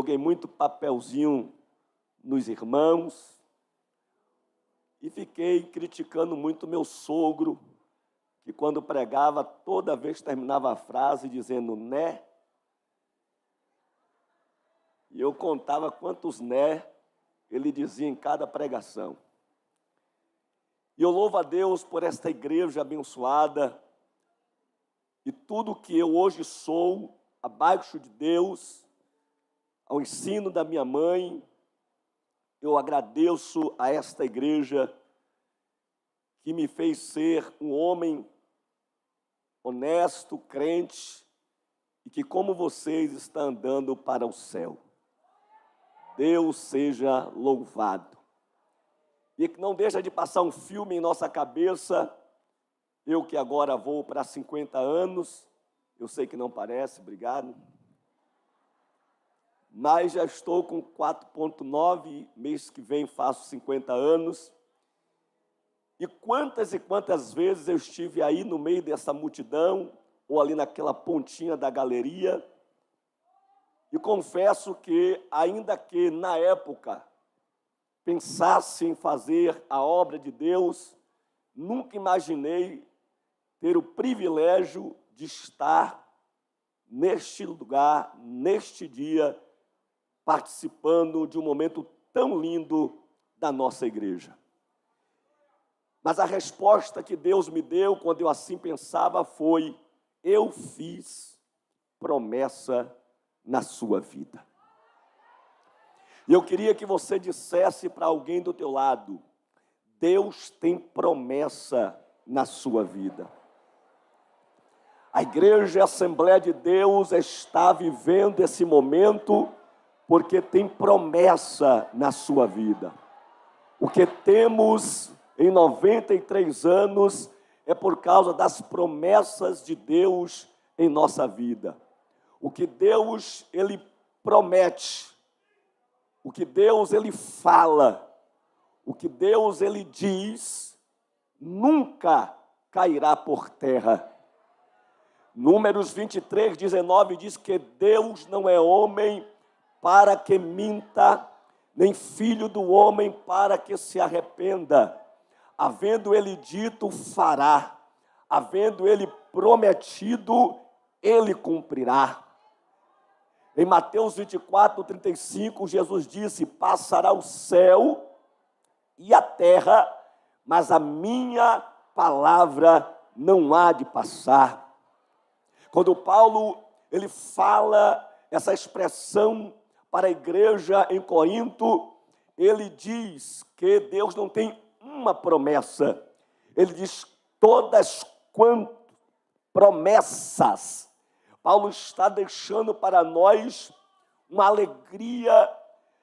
Joguei muito papelzinho nos irmãos e fiquei criticando muito meu sogro, que quando pregava, toda vez terminava a frase dizendo né. E eu contava quantos né ele dizia em cada pregação. E eu louvo a Deus por esta igreja abençoada e tudo que eu hoje sou, abaixo de Deus, ao ensino da minha mãe, eu agradeço a esta igreja que me fez ser um homem honesto, crente, e que, como vocês, está andando para o céu. Deus seja louvado. E que não deixa de passar um filme em nossa cabeça, eu que agora vou para 50 anos, eu sei que não parece, obrigado, mas já estou com 4,9, mês que vem faço 50 anos, e quantas vezes eu estive aí no meio dessa multidão, ou ali naquela pontinha da galeria, e confesso que, ainda que na época pensasse em fazer a obra de Deus, nunca imaginei ter o privilégio de estar neste lugar, neste dia, participando de um momento tão lindo da nossa igreja. Mas a resposta que Deus me deu, quando eu assim pensava, foi: eu fiz promessa na sua vida. E eu queria que você dissesse para alguém do teu lado: Deus tem promessa na sua vida. A igreja, a Assembleia de Deus está vivendo esse momento porque tem promessa na sua vida. O que temos em 93 anos é por causa das promessas de Deus em nossa vida. O que Deus, Ele promete, o que Deus, Ele fala, o que Deus, Ele diz, nunca cairá por terra. Números 23, 19 diz que Deus não é homem para que minta, nem filho do homem para que se arrependa. Havendo ele dito, fará. Havendo ele prometido, ele cumprirá. Em Mateus 24, 35, Jesus disse: passará o céu e a terra, mas a minha palavra não há de passar. Quando Paulo ele fala essa expressão para a igreja em Corinto, ele diz que Deus não tem uma promessa, ele diz todas quantas promessas. Paulo está deixando para nós uma alegria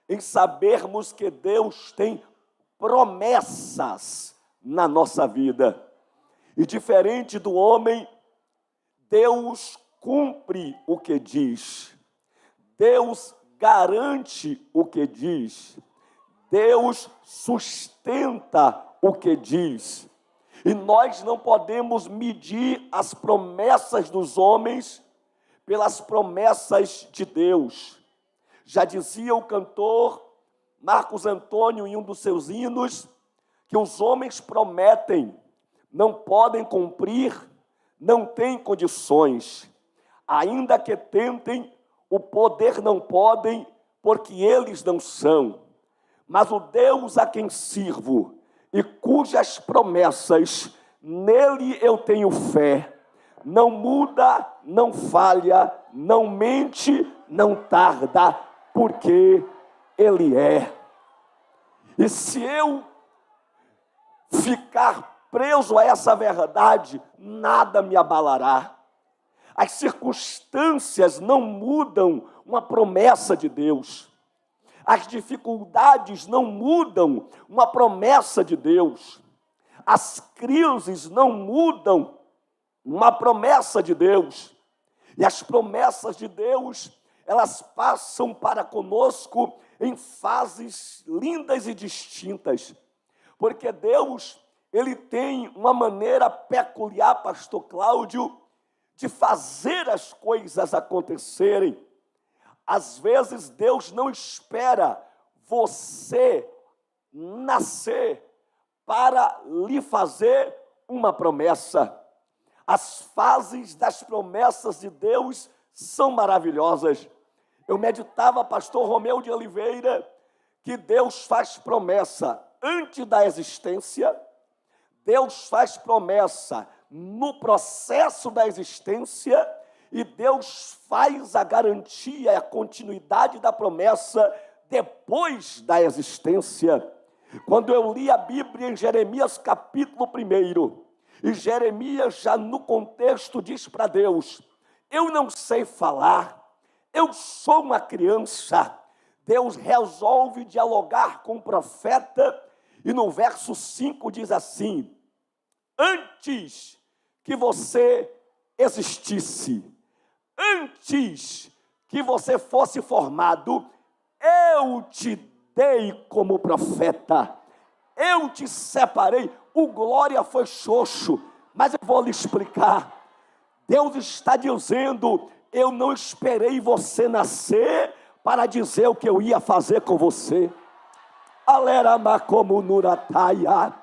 em sabermos que Deus tem promessas na nossa vida. E diferente do homem, Deus cumpre o que diz. Deus garante o que diz. Deus sustenta o que diz. E nós não podemos medir as promessas dos homens pelas promessas de Deus. Já dizia o cantor Marcos Antônio em um dos seus hinos, que os homens prometem, não podem cumprir, não têm condições. Ainda que tentem, o poder não podem, porque eles não são. Mas o Deus a quem sirvo, e cujas promessas nele eu tenho fé, não muda, não falha, não mente, não tarda, porque ele é. E se eu ficar preso a essa verdade, nada me abalará. As circunstâncias não mudam uma promessa de Deus. As dificuldades não mudam uma promessa de Deus. As crises não mudam uma promessa de Deus. E as promessas de Deus, elas passam para conosco em fases lindas e distintas. Porque Deus, Ele tem uma maneira peculiar, pastor Cláudio, de fazer as coisas acontecerem. Às vezes Deus não espera você nascer para lhe fazer uma promessa. As fases das promessas de Deus são maravilhosas. Eu meditava, pastor Romeu de Oliveira, que Deus faz promessa antes da existência, Deus faz promessa no processo da existência e Deus faz a garantia e a continuidade da promessa depois da existência. Quando eu li a Bíblia em Jeremias capítulo 1, e Jeremias já no contexto diz para Deus: eu não sei falar, eu sou uma criança. Deus resolve dialogar com o profeta e no verso 5 diz assim: antes que você existisse, antes que você fosse formado, eu te dei como profeta, eu te separei. O glória foi xoxo, mas eu vou lhe explicar. Deus está dizendo: eu não esperei você nascer para dizer o que eu ia fazer com você. Alerama como nurataya.